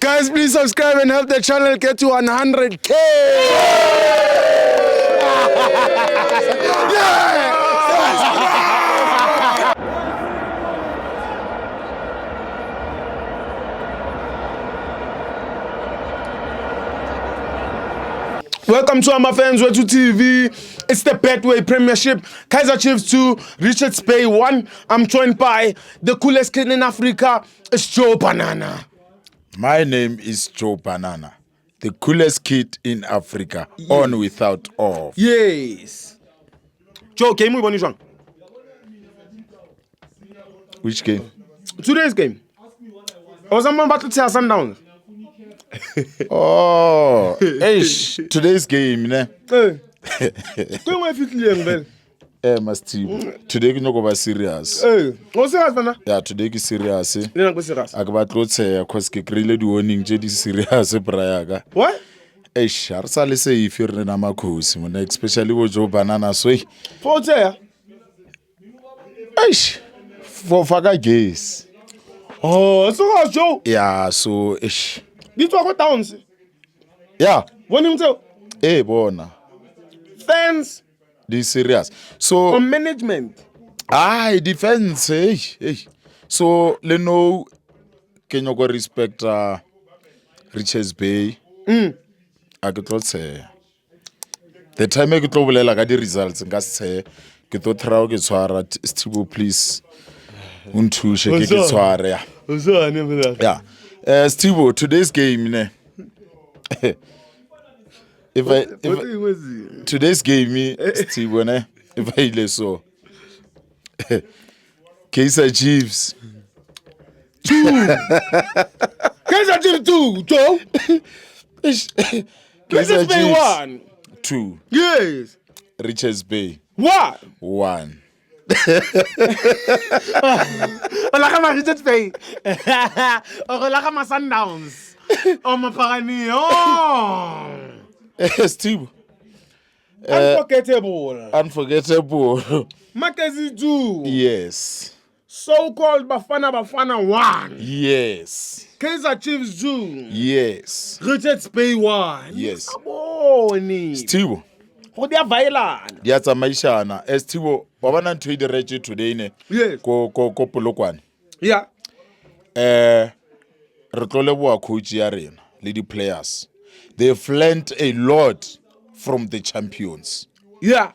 Guys, please subscribe and help the channel get to 100K. Yeah! Welcome to our fans, Wetu TV. It's the Betway Premiership. Kaizer Chiefs 2, Richards Bay 1. I'm joined by the coolest kid in Africa. It's Joe Banana. My name is Joe Banana, the coolest kid in Africa, on without off. Yes. Joe, game we won this one. Which game? Today's game. I was about to tell Sundowns. Oh, today's game, ne? Hey. Go away quickly, Must today you go serious. Hey, what's serious, man? Yeah, today is serious. You're not serious. I got to say, because ke really do warning je di serious brayaga. What? Har sale say if you're na makhosi, mona especially wo Joe Banana so. For there. For faga guess. Oh, so how's Joe? Yeah, so This one go down. yeah. When him tell Bona. fans This serious. So on management. Defense, hey. So le no can you go respect Richards Bay? I get what say. The time I get to bolela ka di results nka se ke to trao ke tshwara Stibo please. Unthushe ke tshware ya. Yeah. Stibo, today's game ne. Today's game, Stibo ne. If I ile so. Kaizer Chiefs. Kaizer Chiefs 2, Joe. Richards Bay 1. 2. Yes. Richards Bay 1. 1. Olaka ma Richards Bay. Olaka ma Sundowns. Oh my Pagani. Oh. Steve. Unforgettable. Makezi 2. Yes. So-called Bafana 1. Yes. Kaizer Chiefs 2. Yes. Richards Bay 1. Yes. Steve. Ho dia violent. Dia tsamaishana. Steve, ba bana ntho di rege today ne. Yes. Ko Polokwane. Yeah. Re tlole boa coach ya rena le di players. They've learned a lot from the champions. Yeah.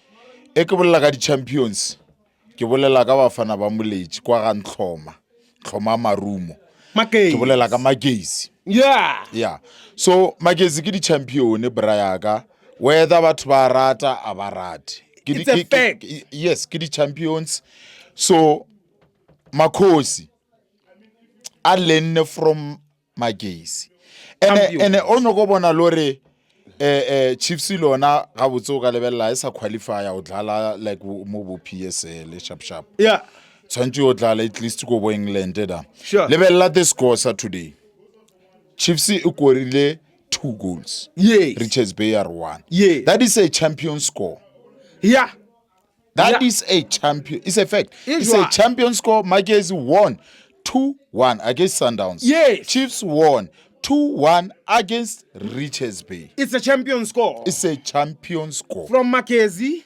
E ke bolela ka di champions. Ke bolela ka bafana ba moletsi kwa ga Ntlhoma Marumo. Makezi. Ke bolela ka Magezi. Yeah. Yeah. So Magezi ke di champion brayaga whether batho ba rata a ba rate. It's a fact. Yes, ke di champions. So Makhosi a learn from Magezi. And ono go bona lore Chiefs lona ga botso ka lebella isa qualify o dlala like mo bo PSL sharp. Yeah. Tshwantse o dlala at least go bo England da. Sure. Lebella the scores today. Chiefs e korile 2 goals. Yes. Richards Bay are 1. Yeah. That is a champion score. Yeah. That is a champion. It's a fact. It's a champion score. Magezi won 2-1 against Sundowns. Yes. Chiefs won 2-1 against Richards Bay. It's a champion score. It's a champion score. From Makezi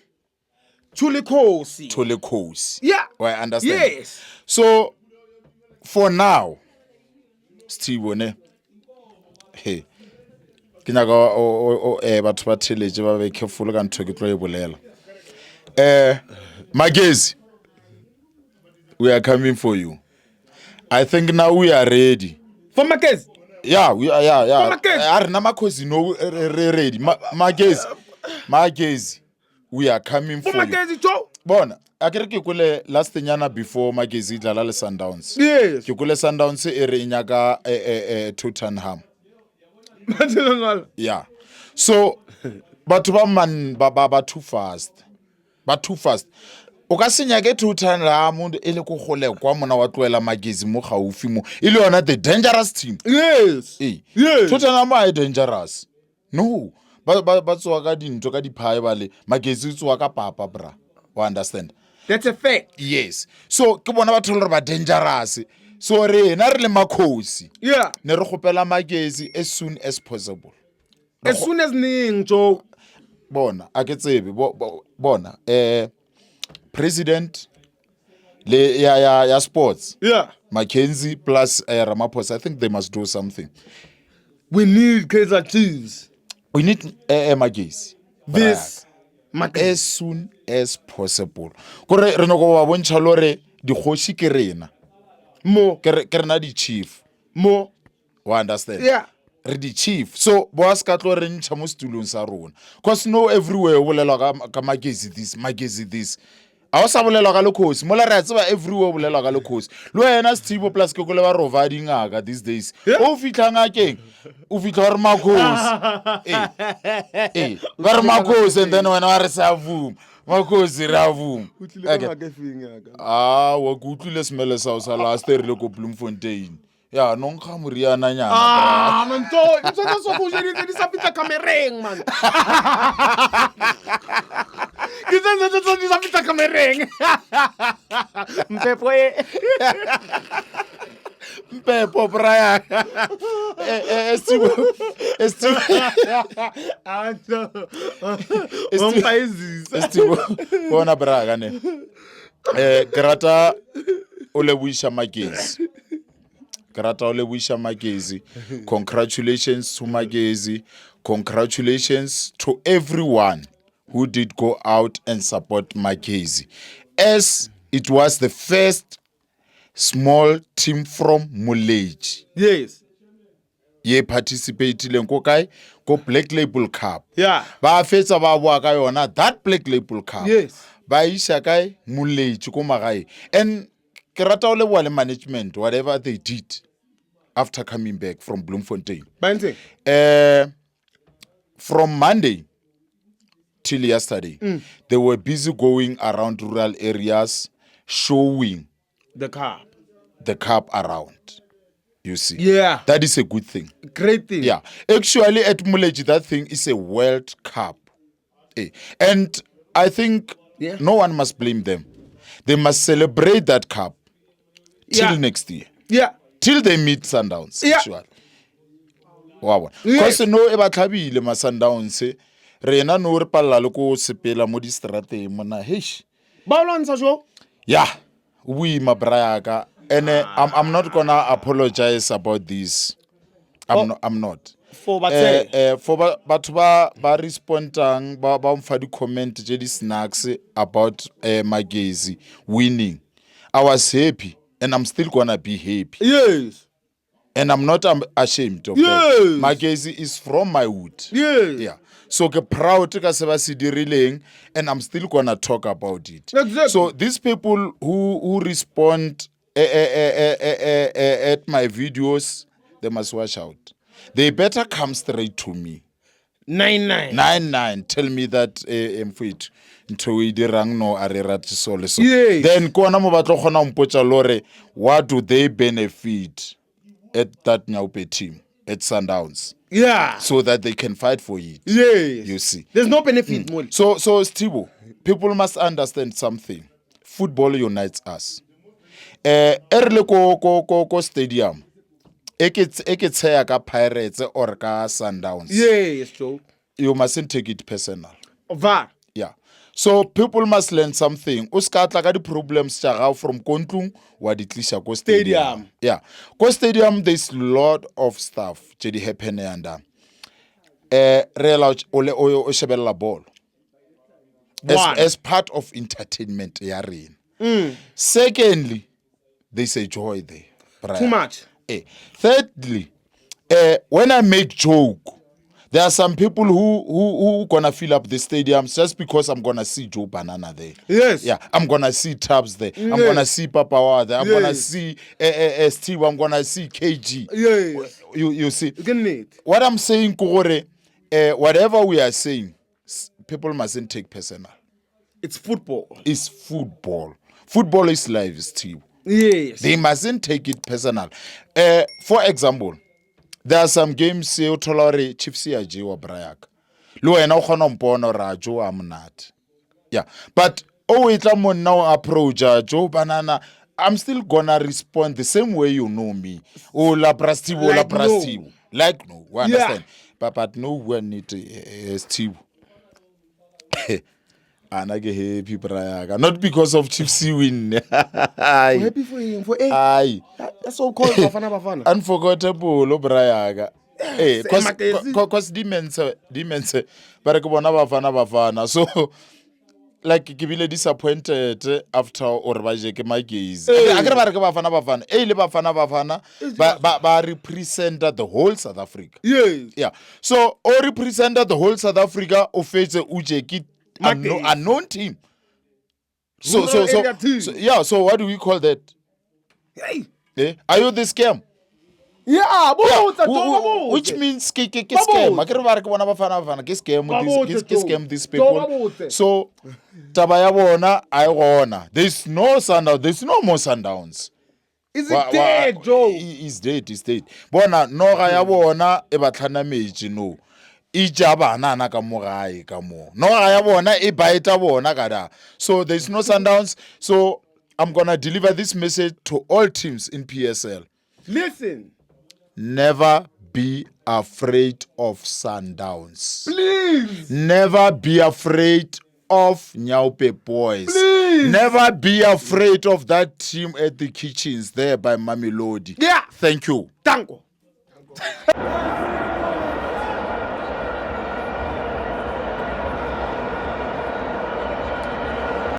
to Lekhosi. Yeah. I understand. Yes. So, for now, Steve, hey, kinaga batho ba theletše ba be careful ka ntho ke tlo e bolela. Magezi, we are coming for you. I think now we are ready. For Makezi? Yeah, we are. Yeah. For Makezi? Arina Makhosi no ready. Magezi, we are coming for you. For Makezi, Joe? Bona, akere ke kole last nyana before Magezi dlala le Sundowns. Yes. Ke kole Sundowns e re nyaka Tottenham. Yeah. So batho ba man ba too fast. Ba too fast. O ka senya ke Tottenham ele go gole kwa mona wa tloela Magezi mo gaufi mo. Ile yona the dangerous team. Yes. Yes. Tottenham are dangerous. No. Ba tswa ka dinto ka diphae bale Magezi tswa ka papa bra. You understand? That's a fact. Yes. So ke bona batho le ba dangerous. so rena re le makhosi Yeah. ne re gopela Magezi as soon as possible. As soon as ning, Joe. Bona a ke tsebe bona president le ya sports Yeah. Mackenzie plus Ramaphosa, I think they must do something. We need Kaizer Chiefs. We need Magezi This. as soon as possible. Kore re no go ba bontsha lore di khoshi ke rena More. ke rena di chief. More. Wa understand? Yeah. Re di chief. So boss ka tlo re ntsha mo stulong sa rona. Cause no everywhere o bolelwa ka Magezi this. A o sa bolelwa ka lekhosi mola re a tseba everywhere o bolelwa ka lekhosi le wena Steve plus ke go le ba rova dingaka these days o fitla ngakeng o fitla re makhosi ba re makhosi and then wena wa re sa vuma makhosi re a vuma wa go utlwile smele sa o sa last year le ko Bloemfontein ya no nkga moriana nyana Man, it's not so good. It's a bit of camereng, man. It's a bit of camereng. Pepo Brian Steve bona braga ne ke rata o leboisha Magezi. Congratulations to Magezi. Congratulations to everyone who did go out and support Magezi, as it was the first small team from Muleji Yes. ye participated in ko Black Label Cup. Yeah. Ba fetsa ba bua ka yona that Black Label Cup. Yes. Ba isha kae Muleji ko magae. And ke rata o leboa le management whatever they did after coming back from Bloemfontein. Bante. From Monday till yesterday, they were busy going around rural areas, showing The car. the cup around. You see, Yeah. that is a good thing. Great thing. Yeah, actually at Muleji, that thing is a World Cup, and I think no one must blame them. They must celebrate that cup till next year. Yeah. Till they meet Sundowns. Yeah. Actually. Wow. Yes. Because no eba tlhabile ma Sundowns rena no re palla le ko sepela mo di strateng mona hesh. Ba lwantsha jo. Yeah. We my brayaka and I'm not gonna apologize about this. I'm not. For batse. For batho ba respondang ba mfa di comment je di snacks about Magezi winning. I was happy and I'm still gonna be happy. Yes. And I'm not ashamed of Yes. that. Magezi is from my wood. Yes. Yeah. So ke proud ka se ba se dirileng and I'm still gonna talk about it. Exactly. So these people who respond at my videos, they must watch out. They better come straight to me. 99 tell me that mfit ntho e dirang no a re rate sole so. Yes. Then kona mo batlo gona mpotsa lore what do they benefit at that Nyaupe team at Sundowns Yeah. so that they can fight for it. Yes. You see. There's no benefit, Mol. So Steve, people must understand something. Football unites us. Early ko stadium. Eke tseya ka Pirates or ka Sundowns. Yes, Joe. You mustn't take it personal. Va. Yeah. So people must learn something. O ska tla ka di problems tsa gago from kontlung wa di tlisha ko stadium. Yeah. Ko stadium there's a lot of stuff je di happen yanda. Real o shebella ball. As part of entertainment ya rena. Secondly, there's a joy there. Brian. Too much. Thirdly, when I make joke, there are some people who gonna fill up the stadiums just because I'm gonna see Joe Banana there. Yes. Yeah, I'm gonna see Tabs there. I'm gonna see Papa Wa there. I'm gonna see Steve. I'm gonna see KG. Yes. You see. Good. What I'm saying, Kore, whatever we are saying, people mustn't take personal. It's football. It's football. Football is life, Steve. Yes. They mustn't take it personal. For example, there are some games say o thola re Chiefs ya jewa Brayaka. Le wena o khona mpona ra jo a monate. Yeah. But o itla mo now approach Joe Banana I'm still gonna respond the same way you know me. Oh, la prastivo, la Like no. prastivo. Like no, you Yeah. understand? But no one need Steve. And I get happy, Brayaga. Not because of Chiefs win. Aye. Happy for him. For Aye. that's so called Bafana. Unforgettable, Brayaga. Hey, Magazine. cause demons, but Bafana. So, like, ke bile disappointed after or ba je ke magazine. I can ba re ke Bafana. Eh, le Bafana. Ba represented the whole South Africa. Yes. Yeah. So, or represented the whole South Africa of face uje ki unknown team. So, Rural area team. yeah, so what do we call that? Hey. Eh? Are you the scam? Yeah, Which means ke scam. I can't ke bona Bafana ke scam ke scam these people. So taba ya bona I gona. There's no Sundowns, there's no more Sundowns. Is it dead, Joe? Is dead. Bona noga ya bona e batlhana metsi no. E ja bana na ka mo gae ka mo. Noga ya bona e baeta bona kada. So there's no Sundowns. So I'm gonna deliver this message to all teams in PSL. Listen. Never be afraid of Sundowns. Please. Never be afraid of Nyaupe boys. Please. Never be afraid of that team at the kitchens there by Mamelodi. Yeah. Thank you. Tango.